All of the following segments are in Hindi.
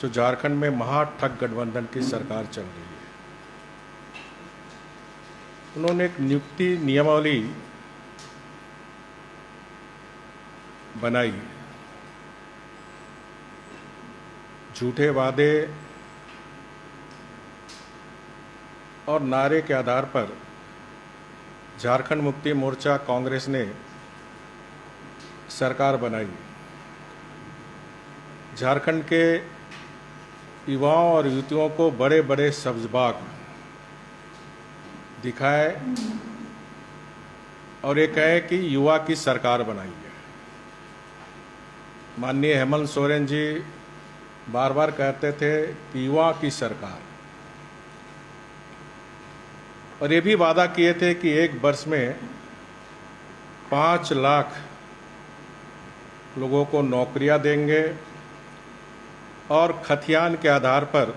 जो झारखंड में महाठग गठबंधन की सरकार चल रही है, उन्होंने एक नियुक्ति नियमावली बनाई। झूठे वादे और नारे के आधार पर झारखंड मुक्ति मोर्चा कांग्रेस ने सरकार बनाई। झारखंड के युवाओं और युवतियों को बड़े बड़े सब्ज़बाग दिखाए और ये कहे कि युवा की सरकार बनाई है। माननीय हेमंत सोरेन जी बार बार कहते थे कि युवा की सरकार, और ये भी वादा किए थे कि एक वर्ष में 5 लाख लोगों को नौकरियां देंगे और खतियान के आधार पर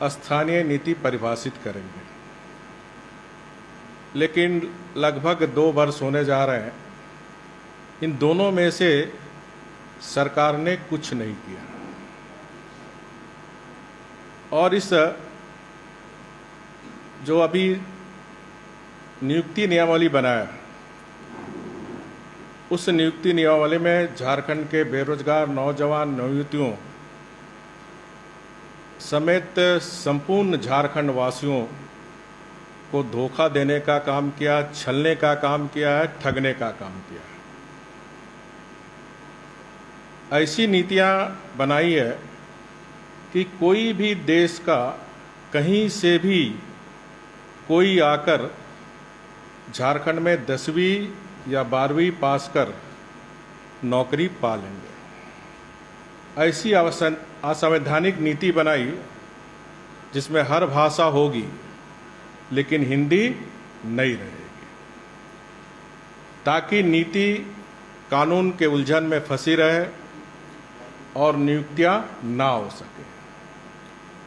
स्थानीय नीति परिभाषित करेंगे। लेकिन लगभग 2 वर्ष होने जा रहे हैं, इन दोनों में से सरकार ने कुछ नहीं किया। और इस जो अभी नियुक्ति नियमावली बनाया, उस नियुक्ति नियमावली में झारखंड के बेरोजगार नौजवान नवयुवतियों समेत संपूर्ण झारखंड वासियों को धोखा देने का काम किया, छलने का काम किया है, ठगने का काम किया है। ऐसी नीतियां बनाई है कि कोई भी देश का कहीं से भी कोई आकर झारखंड में 10वीं या 12वीं पास कर नौकरी पा लेंगे। ऐसी असंवैधानिक नीति बनाई जिसमें हर भाषा होगी लेकिन हिंदी नहीं रहेगी, ताकि नीति कानून के उलझन में फंसी रहे और नियुक्तियां ना हो सके।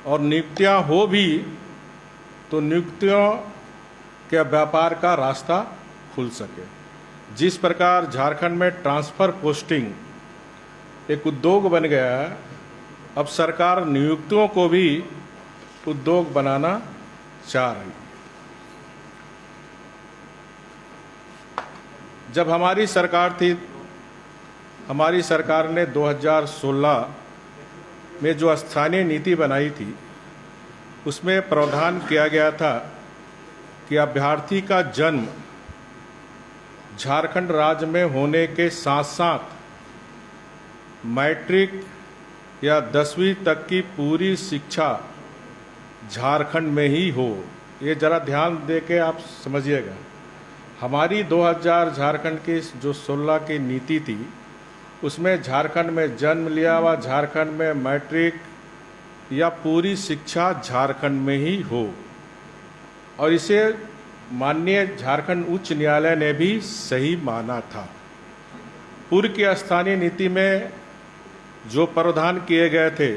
और नियुक्तियां हो भी तो नियुक्तियों के व्यापार का रास्ता खुल सके। जिस प्रकार झारखंड में ट्रांसफर पोस्टिंग एक उद्योग बन गया है, अब सरकार नियुक्तियों को भी उद्योग बनाना चाह रही है। जब हमारी सरकार थी, हमारी सरकार ने 2016 में जो स्थानीय नीति बनाई थी, उसमें प्रावधान किया गया था कि अभ्यर्थी का जन्म झारखंड राज्य में होने के साथ साथ मैट्रिक या 10वीं तक की पूरी शिक्षा झारखंड में ही हो। ये जरा ध्यान दे के आप समझिएगा। हमारी 2000 झारखंड की जो 16 की नीति थी, उसमें झारखंड में जन्म लिया हुआ झारखंड में मैट्रिक या पूरी शिक्षा झारखंड में ही हो। और इसे माननीय झारखंड उच्च न्यायालय ने भी सही माना था। पूर्व की स्थानीय नीति में जो प्रावधान किए गए थे,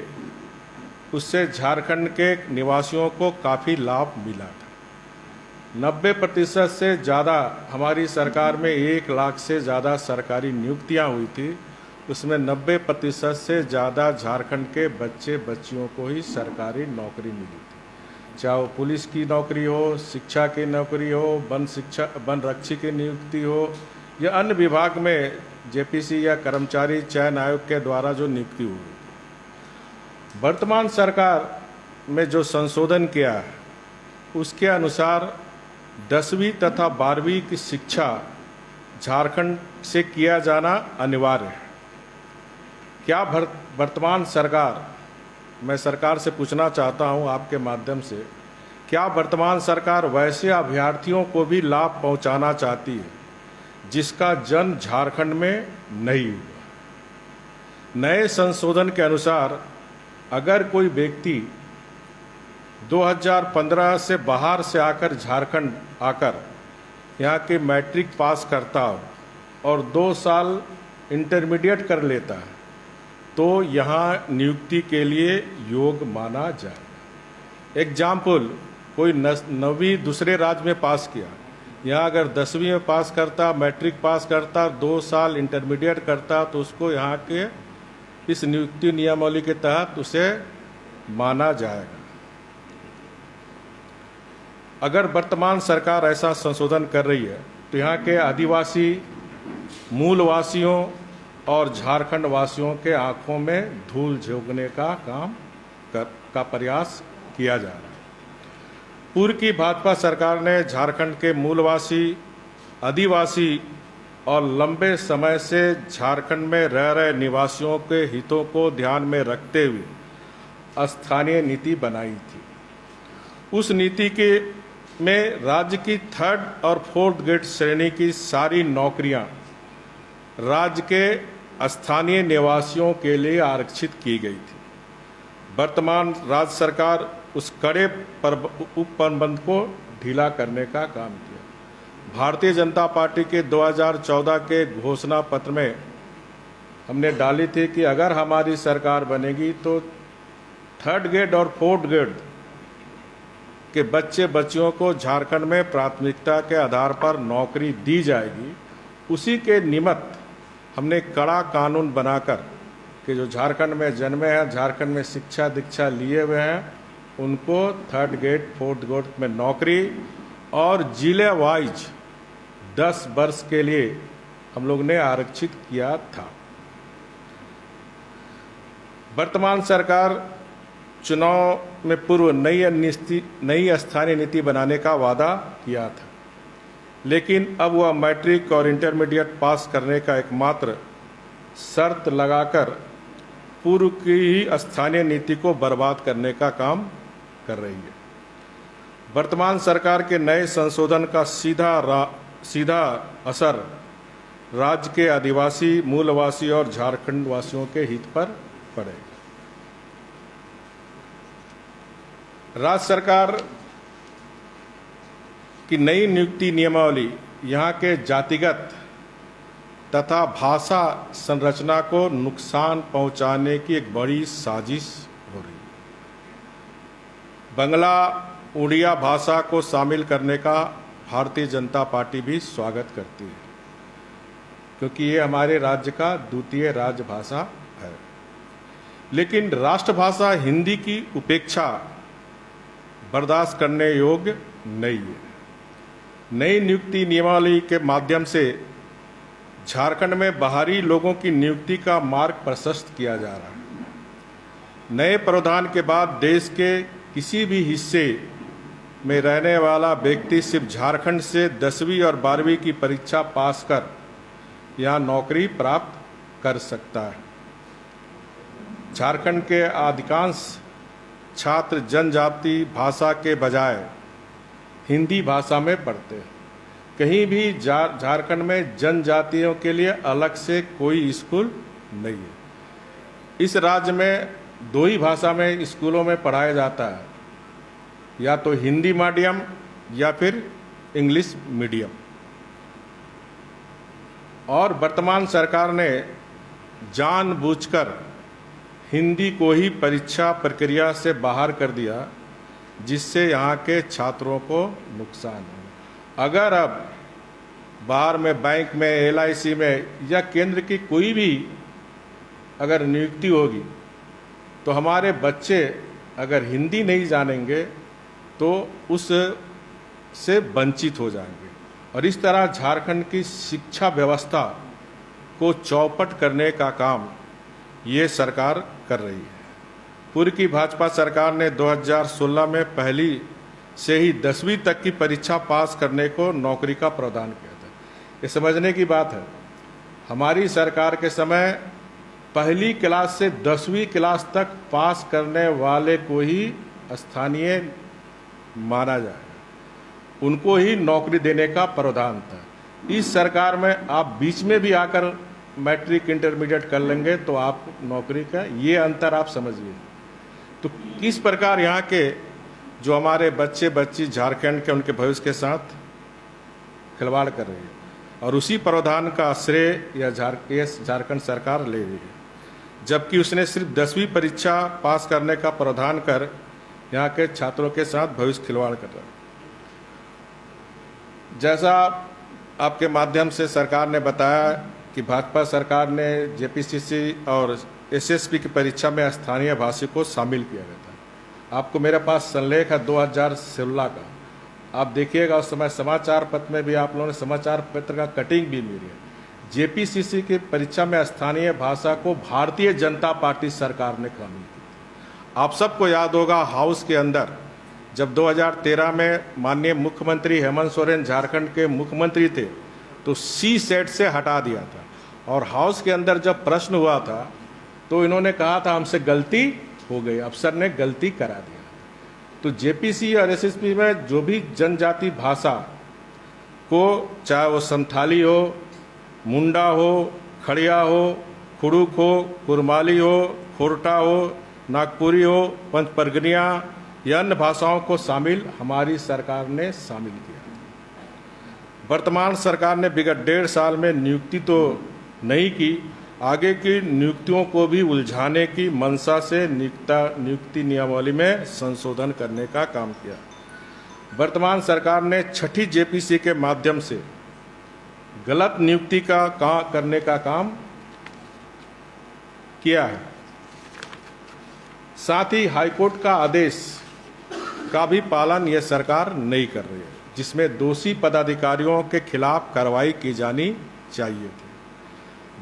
उससे झारखंड के निवासियों को काफ़ी लाभ मिला था। 90% से ज़्यादा हमारी सरकार में 1 लाख से ज़्यादा सरकारी नियुक्तियां हुई थी। उसमें 90% से ज़्यादा झारखंड के बच्चे बच्चियों को ही सरकारी नौकरी मिली थी, चाहे वो पुलिस की नौकरी हो, शिक्षा की नौकरी हो, वन रक्षी की नियुक्ति हो, या अन्य विभाग में जेपीसी या कर्मचारी चयन आयोग के द्वारा जो नियुक्ति हुई। वर्तमान सरकार में जो संशोधन किया है, उसके अनुसार 10वीं तथा 12वीं की शिक्षा झारखंड से किया जाना अनिवार्य है। क्या वर्तमान सरकार, मैं सरकार से पूछना चाहता हूं आपके माध्यम से, क्या वर्तमान सरकार वैसे अभ्यर्थियों को भी लाभ पहुंचाना चाहती है जिसका जन्म झारखंड में नहीं हुआ? नए संशोधन के अनुसार अगर कोई व्यक्ति 2015 से बाहर से आकर झारखंड आकर यहाँ के मैट्रिक पास करता हो और 2 साल इंटरमीडिएट कर लेता है, तो यहाँ नियुक्ति के लिए योग माना जाएगा। एग्जाम्पल, कोई 9वीं दूसरे राज्य में पास किया, यहाँ अगर 10वीं में पास करता, मैट्रिक पास करता, 2 साल इंटरमीडिएट करता, तो उसको यहाँ के इस नियुक्ति नियमावली के तहत उसे माना जाएगा। अगर वर्तमान सरकार ऐसा संशोधन कर रही है तो यहाँ के आदिवासी मूलवासियों और झारखंड वासियों के आंखों में धूल झोंकने का प्रयास किया जा रहा है। पूर्व की भाजपा सरकार ने झारखंड के मूलवासी, आदिवासी और लंबे समय से झारखंड में रह रहे निवासियों के हितों को ध्यान में रखते हुए स्थानीय नीति बनाई थी। उस नीति में राज्य की 3rd और 4th ग्रेड श्रेणी की सारी नौकरियां राज्य के स्थानीय निवासियों के लिए आरक्षित की गई थी। वर्तमान राज्य सरकार उस कड़े उपप्रबंध को ढीला करने का काम किया। भारतीय जनता पार्टी के 2014 के घोषणा पत्र में हमने डाली थी कि अगर हमारी सरकार बनेगी तो 3rd ग्रेड और 4th ग्रेड के बच्चे बच्चियों को झारखंड में प्राथमिकता के आधार पर नौकरी दी जाएगी। उसी के निमित्त हमने कड़ा कानून बनाकर कि जो झारखंड में जन्मे हैं, झारखंड में शिक्षा दीक्षा लिए हुए हैं, उनको 3rd ग्रेड 4th ग्रेड में नौकरी और जिले वाइज 10 वर्ष के लिए हम लोग ने आरक्षित किया था। वर्तमान सरकार चुनाव में पूर्व नई स्थानीय नीति बनाने का वादा किया था, लेकिन अब वह मैट्रिक और इंटरमीडिएट पास करने का एकमात्र शर्त लगाकर पूर्व की ही स्थानीय नीति को बर्बाद करने का काम कर रही है। वर्तमान सरकार के नए संशोधन का सीधा असर राज्य के आदिवासी, मूलवासी और झारखंड वासियों के हित पर पड़ेगा। राज्य सरकार की नई नियुक्ति नियमावली यहाँ के जातिगत तथा भाषा संरचना को नुकसान पहुंचाने की एक बड़ी साजिश हो रही है। बंगला, उड़िया भाषा को शामिल करने का भारतीय जनता पार्टी भी स्वागत करती है, क्योंकि ये हमारे राज्य का द्वितीय राजभाषा है। लेकिन राष्ट्रभाषा हिंदी की उपेक्षा बर्दाश्त करने योग्य नहीं है। नई नियुक्ति नियमावली के माध्यम से झारखंड में बाहरी लोगों की नियुक्ति का मार्ग प्रशस्त किया जा रहा है। नए प्रावधान के बाद देश के किसी भी हिस्से में रहने वाला व्यक्ति सिर्फ झारखंड से 10वीं और 12वीं की परीक्षा पास कर यहाँ नौकरी प्राप्त कर सकता है। झारखंड के अधिकांश छात्र जनजाति भाषा के बजाय हिंदी भाषा में पढ़ते हैं। कहीं भी झारखंड में जनजातियों के लिए अलग से कोई स्कूल नहीं है। इस राज्य में 2 ही भाषा में स्कूलों में पढ़ाया जाता है, या तो हिंदी मीडियम या फिर इंग्लिश मीडियम। और वर्तमान सरकार ने जानबूझकर हिंदी को ही परीक्षा प्रक्रिया से बाहर कर दिया, जिससे यहाँ के छात्रों को नुकसान हो। अगर अब बाहर में बैंक में, LIC में या केंद्र की कोई भी अगर नियुक्ति होगी तो हमारे बच्चे अगर हिंदी नहीं जानेंगे तो उस से वंचित हो जाएंगे। और इस तरह झारखंड की शिक्षा व्यवस्था को चौपट करने का काम ये सरकार कर रही है। पूर्व की भाजपा सरकार ने 2016 में पहली से ही 10वीं तक की परीक्षा पास करने को नौकरी का प्रावधान किया था। ये समझने की बात है, हमारी सरकार के समय पहली क्लास से 10वीं क्लास तक पास करने वाले को ही स्थानीय माना जाए, उनको ही नौकरी देने का प्रावधान था। इस सरकार में आप बीच में भी आकर मैट्रिक इंटरमीडिएट कर लेंगे तो आप नौकरी का ये अंतर आप समझिए। तो किस प्रकार यहाँ के जो हमारे बच्चे बच्ची झारखंड के उनके भविष्य के साथ खिलवाड़ कर रही है, और उसी प्रावधान का श्रेय या झारखंड सरकार ले रही है, जबकि उसने सिर्फ 10वीं परीक्षा पास करने का प्रावधान कर यहाँ के छात्रों के साथ भविष्य खिलवाड़ कर रहा है। जैसा आपके माध्यम से सरकार ने बताया कि भाजपा सरकार ने JPCC और एसएसपी की परीक्षा में स्थानीय भाषी को शामिल किया गया था। आपको मेरे पास संलेख है 2016 का, आप देखिएगा। उस समय समाचार पत्र में भी आप लोगों ने समाचार पत्र का कटिंग भी मिली है। जेपीसीसी की परीक्षा में स्थानीय भाषा को भारतीय जनता पार्टी सरकार ने शामिल की। आप सबको याद होगा, हाउस के अंदर जब 2013 में माननीय मुख्यमंत्री हेमंत सोरेन झारखंड के मुख्यमंत्री थे तो सी सेट से हटा दिया था, और हाउस के अंदर जब प्रश्न हुआ था तो इन्होंने कहा था हमसे गलती हो गई, अफसर ने गलती करा दिया। तो जेपीसी और एसएसपी में जो भी जनजाति भाषा को, चाहे वो संथाली हो, मुंडा हो, खड़िया हो, खुड़ुक हो, कुरमाली हो, खोरटा हो, नागपुरी हो, पंच परगनिया या अन्य भाषाओं को शामिल हमारी सरकार ने शामिल किया। वर्तमान सरकार ने विगत 1.5 साल में नियुक्ति तो नहीं की, आगे की नियुक्तियों को भी उलझाने की मंशा से नियुक्ति नियमावली में संशोधन करने का काम किया। वर्तमान सरकार ने छठी जेपीसी के माध्यम से गलत नियुक्ति करने का काम किया है। साथ ही हाईकोर्ट का आदेश का भी पालन यह सरकार नहीं कर रही है, जिसमें दोषी पदाधिकारियों के खिलाफ कार्रवाई की जानी चाहिए थी।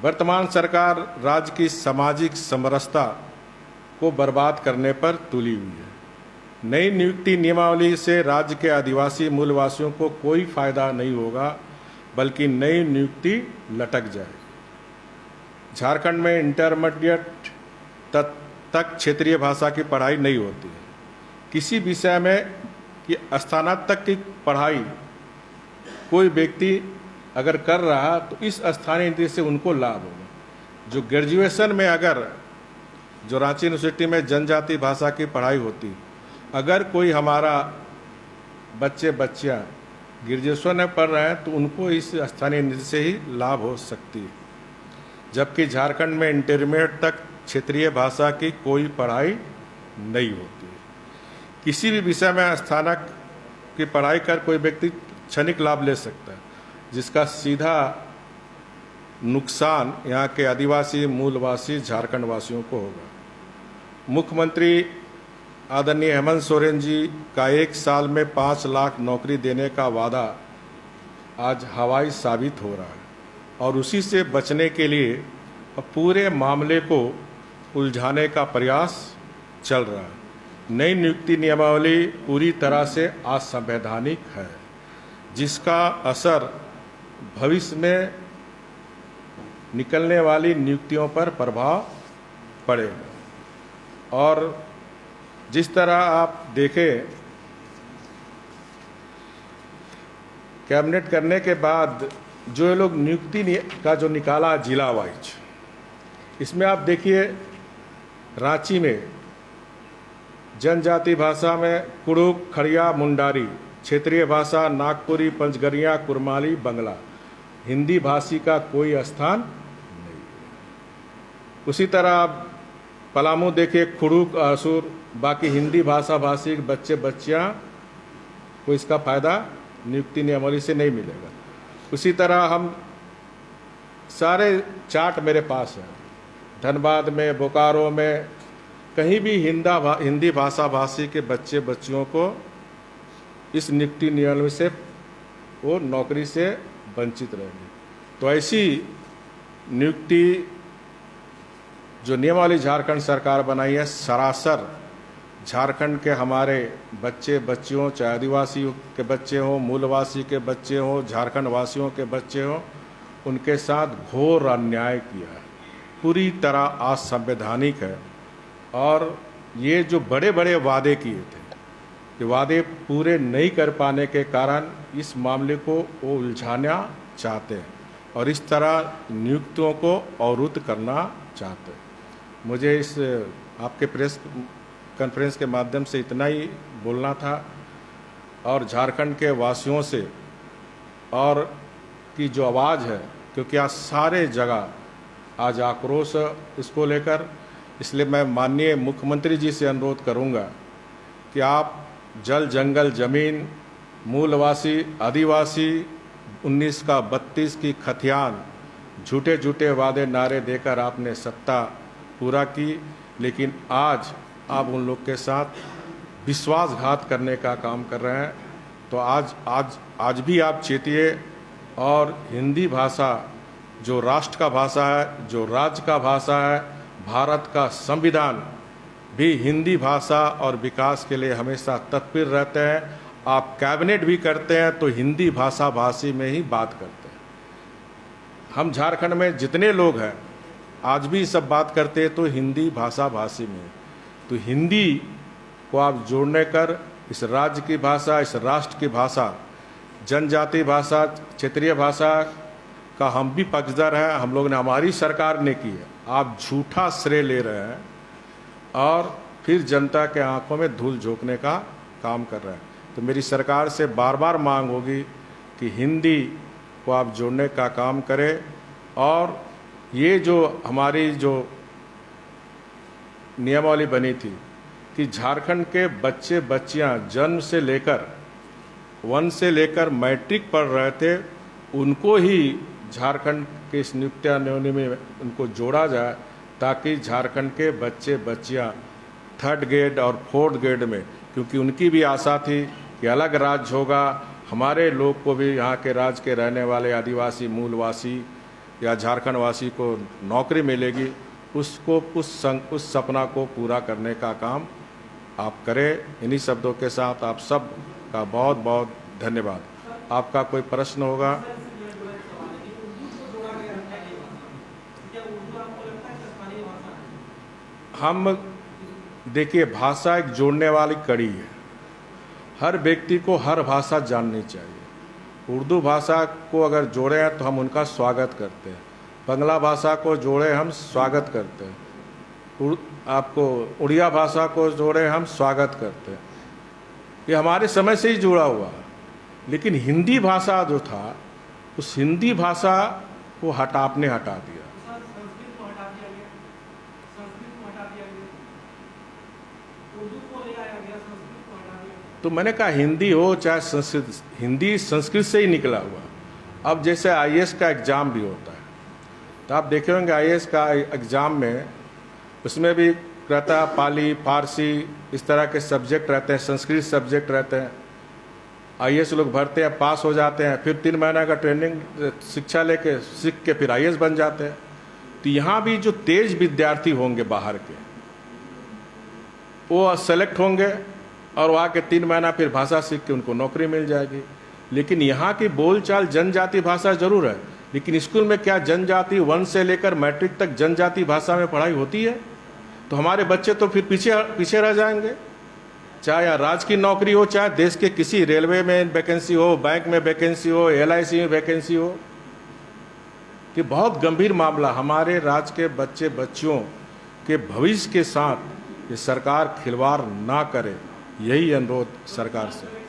वर्तमान सरकार राज्य की सामाजिक समरसता को बर्बाद करने पर तुली हुई है। नई नियुक्ति नियमावली से राज्य के आदिवासी मूलवासियों को कोई फायदा नहीं होगा, बल्कि नई नियुक्ति लटक जाएगी। झारखंड में इंटरमीडिएट तक क्षेत्रीय भाषा की पढ़ाई नहीं होती है। किसी विषय में कि स्नातक की पढ़ाई कोई व्यक्ति अगर कर रहा तो इस स्थानीय नीति से उनको लाभ होगा। जो ग्रेजुएशन में अगर जो रांची यूनिवर्सिटी में जनजाति भाषा की पढ़ाई होती, अगर कोई हमारा बच्चियाँ ग्रेजुएशन में पढ़ रहे हैं तो उनको इस स्थानीय नीति से ही लाभ हो सकती है। जबकि झारखंड में इंटरमीडिएट तक क्षेत्रीय भाषा की कोई पढ़ाई नहीं होती है। किसी भी विषय में स्नातक की पढ़ाई कर कोई व्यक्ति क्षणिक लाभ ले सकता है, जिसका सीधा नुकसान यहाँ के आदिवासी मूलवासी झारखंड वासियों को होगा। मुख्यमंत्री आदरणीय हेमंत सोरेन जी का 1 साल में 5 लाख नौकरी देने का वादा आज हवाई साबित हो रहा है, और उसी से बचने के लिए पूरे मामले को उलझाने का प्रयास चल रहा है। नई नियुक्ति नियमावली पूरी तरह से असंवैधानिक है, जिसका असर भविष्य में निकलने वाली नियुक्तियों पर प्रभाव पड़ेगा। और जिस तरह आप देखें, कैबिनेट करने के बाद जो ये लोग नियुक्ति का जो निकाला जिला वाइज, इसमें आप देखिए रांची में जनजाति भाषा में कुड़ुक, खड़िया, मुंडारी, क्षेत्रीय भाषा नागपुरी, पंचगरिया, कुरमाली, बंगला, हिंदी भाषी का कोई स्थान नहीं है। उसी तरह आप पलामू देखिए, खुड़ुक, असुर, बाकी हिंदी भाषा भाषी बच्चियाँ को इसका फायदा नियुक्ति नियमावली से नहीं मिलेगा। उसी तरह हम सारे चार्ट मेरे पास हैं, धनबाद में, बोकारो में, कहीं भी हिंदी भाषा भाषी के बच्चियों को इस नियुक्ति नियमावली से वो नौकरी से वंचित रहेंगे। तो ऐसी नियुक्ति जो नियमावली झारखंड सरकार बनाई है, सरासर झारखंड के हमारे बच्चियों, चाहे आदिवासी के बच्चे हों, मूलवासी के बच्चे हों, झारखंड वासियों के बच्चे हों, उनके साथ घोर अन्याय किया है, पूरी तरह असंवैधानिक है। और ये जो बड़े बड़े वादे किए थे, ये वादे पूरे नहीं कर पाने के कारण इस मामले को वो उलझाना चाहते हैं और इस तरह नियुक्तियों को अवरुद्ध करना चाहते हैं। मुझे इस आपके प्रेस कॉन्फ्रेंस के माध्यम से इतना ही बोलना था, और झारखंड के वासियों से और की जो आवाज़ है, क्योंकि आज सारे जगह आज आक्रोश इसको लेकर, इसलिए मैं माननीय मुख्यमंत्री जी से अनुरोध करूंगा कि आप जल, जंगल, जमीन, मूलवासी, आदिवासी 19 का 32 की खतियान झूठे झूठे वादे नारे देकर आपने सत्ता पूरा की, लेकिन आज आप उन लोग के साथ विश्वासघात करने का काम कर रहे हैं। तो आज भी आप चेतिए, और हिंदी भाषा जो राष्ट्र का भाषा है, जो राज्य का भाषा है, भारत का संविधान भी हिंदी भाषा और विकास के लिए हमेशा तत्पर रहते हैं। आप कैबिनेट भी करते हैं तो हिंदी भाषा भाषी में ही बात करते हैं। हम झारखंड में जितने लोग हैं आज भी सब बात करते हैं तो हिंदी भाषा भाषी में। तो हिंदी को आप जोड़ने कर इस राज्य की भाषा, इस राष्ट्र की भाषा, जनजाति भाषा, क्षेत्रीय भाषा का हम भी पक्षधर हैं। हम लोग ने, हमारी सरकार ने की है। आप झूठा श्रेय ले रहे हैं और फिर जनता के आंखों में धूल झोंकने का काम कर रहे हैं। तो मेरी सरकार से बार बार मांग होगी कि हिंदी को आप जोड़ने का काम करें। और ये जो हमारी जो नियमावली बनी थी कि झारखंड के बच्चे बच्चियां जन्म से लेकर 1 से लेकर मैट्रिक पढ़ रहे थे, उनको ही झारखंड के इस नियुक्ति में उनको जोड़ा जाए, ताकि झारखंड के बच्चे बच्चियां 3rd ग्रेड और 4th ग्रेड में, क्योंकि उनकी भी आशा थी कि अलग राज्य होगा, हमारे लोग को भी यहाँ के राज्य के रहने वाले आदिवासी मूलवासी या झारखंड वासी को नौकरी मिलेगी। उस सपना को पूरा करने का काम आप करें। इन्हीं शब्दों के साथ आप सब का बहुत बहुत धन्यवाद। आपका कोई प्रश्न होगा? हम देखिए, भाषा एक जोड़ने वाली कड़ी है। हर व्यक्ति को हर भाषा जाननी चाहिए। उर्दू भाषा को अगर जोड़े हैं तो हम उनका स्वागत करते हैं, बंगला भाषा को जोड़े हम स्वागत करते हैं, आपको उड़िया भाषा को जोड़े हम स्वागत करते हैं। ये हमारे समय से ही जुड़ा हुआ है। लेकिन हिंदी भाषा जो था, उस हिंदी भाषा को हटा दिया। तो मैंने कहा हिंदी हो चाहे संस्कृत, हिंदी संस्कृत से ही निकला हुआ। अब जैसे आईएएस का एग्ज़ाम भी होता है, तो आप देखे होंगे आईएएस का एग्ज़ाम में उसमें भी रहता है पाली, फारसी, इस तरह के सब्जेक्ट रहते हैं, संस्कृत सब्जेक्ट रहते हैं। आईएएस लोग भरते हैं, पास हो जाते हैं, फिर 3 महीना का ट्रेनिंग शिक्षा लेके सीख के फिर आईएएस बन जाते हैं। तो यहाँ भी जो तेज विद्यार्थी होंगे बाहर के, वो सेलेक्ट होंगे और वो आके 3 महीना फिर भाषा सीख के उनको नौकरी मिल जाएगी। लेकिन यहाँ की बोलचाल जनजाति भाषा जरूर है, लेकिन स्कूल में क्या जनजाति 1 से लेकर मैट्रिक तक जनजाति भाषा में पढ़ाई होती है? तो हमारे बच्चे तो फिर पीछे रह जाएंगे। चाहे राज्य की नौकरी हो, चाहे देश के किसी रेलवे में वैकेंसी हो, बैंक में वैकेंसी हो, LIC में वैकेंसी हो। कि बहुत गंभीर मामला, हमारे राज्य के बच्चे बच्चियों के भविष्य के साथ ये सरकार खिलवाड़ ना करे, यही अनुरोध सरकार से।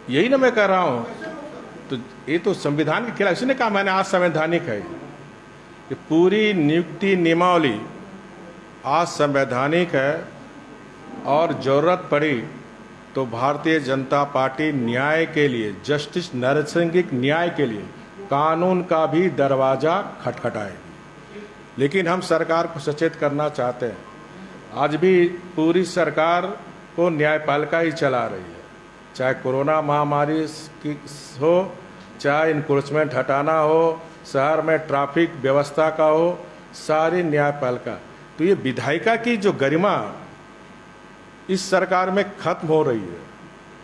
यही ना मैं कह रहा हूं। तो ये तो संविधान के खिलाफ, इसने कहा मैंने असंवैधानिक है। ये पूरी नियुक्ति नियमावली असंवैधानिक है, और जरूरत पड़ी तो भारतीय जनता पार्टी न्याय के लिए, जस्टिस नरसिंह न्याय के लिए कानून का भी दरवाजा खटखटाएगी। लेकिन हम सरकार को सचेत करना चाहते हैं। आज भी पूरी सरकार को न्यायपालिका ही चला रही है, चाहे कोरोना महामारी की हो, चाहे इनक्रोचमेंट हटाना हो, शहर में ट्रैफिक व्यवस्था का हो, सारी न्यायपालिका। तो ये विधायिका की जो गरिमा इस सरकार में खत्म हो रही है।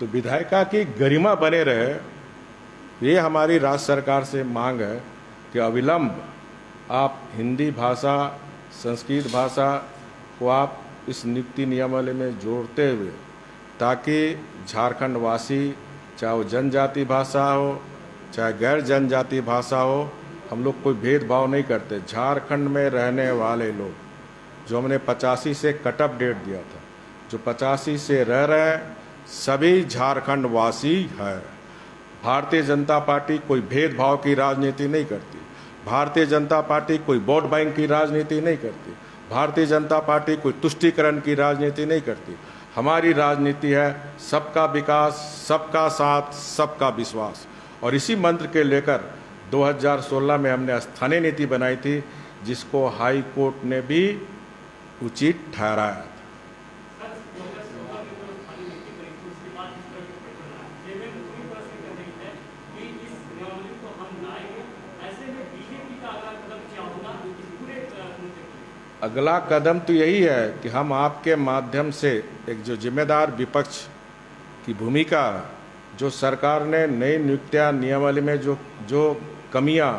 तो विधायिका की गरिमा बने रहे, ये हमारी राज्य सरकार से मांग है कि अविलंब आप हिंदी भाषा, संस्कृत भाषा को आप इस नियुक्ति नियमावली में जोड़ते हुए, ताकि झारखंड वासी, चाहे वो जनजाति भाषा हो चाहे गैर जनजाति भाषा हो, हम लोग कोई भेदभाव नहीं करते। झारखंड में रहने वाले लोग, जो हमने 85 से कटअप डेट दिया था, जो 85 से रह रहे हैं, सभी झारखंड वासी है। भारतीय जनता पार्टी कोई भेदभाव की राजनीति नहीं करती। भारतीय जनता पार्टी कोई वोट बैंक की राजनीति नहीं करती। भारतीय जनता पार्टी कोई तुष्टीकरण की राजनीति नहीं करती। हमारी राजनीति है सबका विकास, सबका साथ, सबका विश्वास। और इसी मंत्र के लेकर 2016 में हमने स्थानीय नीति बनाई थी, जिसको हाई कोर्ट ने भी उचित ठहराया। अगला कदम तो यही है कि हम आपके माध्यम से एक जो जिम्मेदार विपक्ष की भूमिका, जो सरकार ने नई नियुक्तियां नियमावली में जो कमियां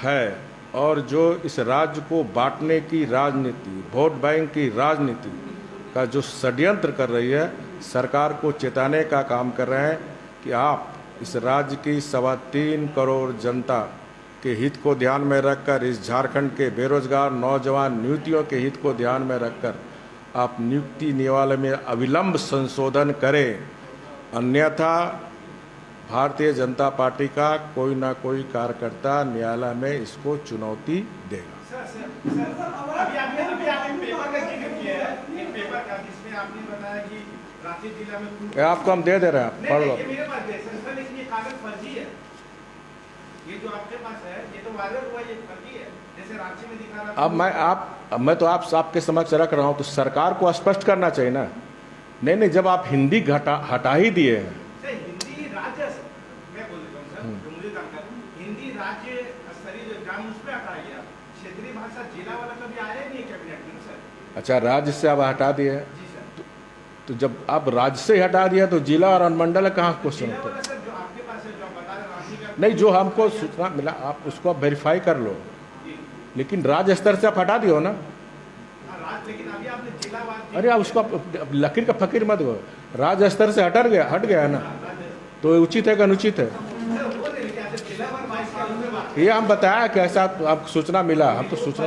है और जो इस राज्य को बांटने की राजनीति, वोट बैंक की राजनीति का जो षड्यंत्र कर रही है, सरकार को चेताने का काम कर रहे हैं कि आप इस राज्य की 3.25 करोड़ जनता के हित को ध्यान में रखकर, इस झारखंड के बेरोजगार नौजवान नियुक्तियों के हित को ध्यान में रखकर आप नियुक्ति नियमावली में अविलंब संशोधन करें, अन्यथा भारतीय जनता पार्टी का कोई ना कोई कार्यकर्ता न्यायालय में इसको चुनौती देगा। अभी आपने पेपर का जिक्र किया है, एक पेपर का जिसमें आपने बताया कि रांची जिला में आपको हम दे रहे हैं, आप पढ़ लो। ये मेरे पास है सर, लेकिन ये कागज फर्जी है। ये जो आपके पास है ये तो वायरल हुआ, ये फर्जी है, जैसे रांची में दिखा रहा। अब मैं तो आपके समक्ष रख रहा हूं, तो सरकार को स्पष्ट करना चाहिए ना। नहीं, जब आप हिंदी हटा ही दिए हैं, हिंदी राज्य, मैं बोल देता हूँ सर, जो मुझे जानकारी, हिंदी राज्य स्तरीय जो एग्जाम उसमें हटा गया, क्षेत्रीय भाषा जिला वाला कभी आया नहीं कैबिनेट में सर। अच्छा, राज्य से अब हटा दिए। जी सर। तो जब आप राज्य से हटा दिया तो जिला और अनुमंडल कहाँ क्वेश्चन होता है? सर जो आपके पास है, जो आप बता रहे रांची का, नहीं, जो हमको सूचना मिला आप उसको आप वेरीफाई कर लो, लेकिन राज्य स्तर से आप हटा दियो ना। लेकिन अभी आपने जिला, अरे आप उसको लकीर का फकीर मत हो, राज्य स्तर से हट गया है ना, तो उचित है कि अनुचित है? ये हम बताया कैसा आपको सूचना मिला, हम तो सूचना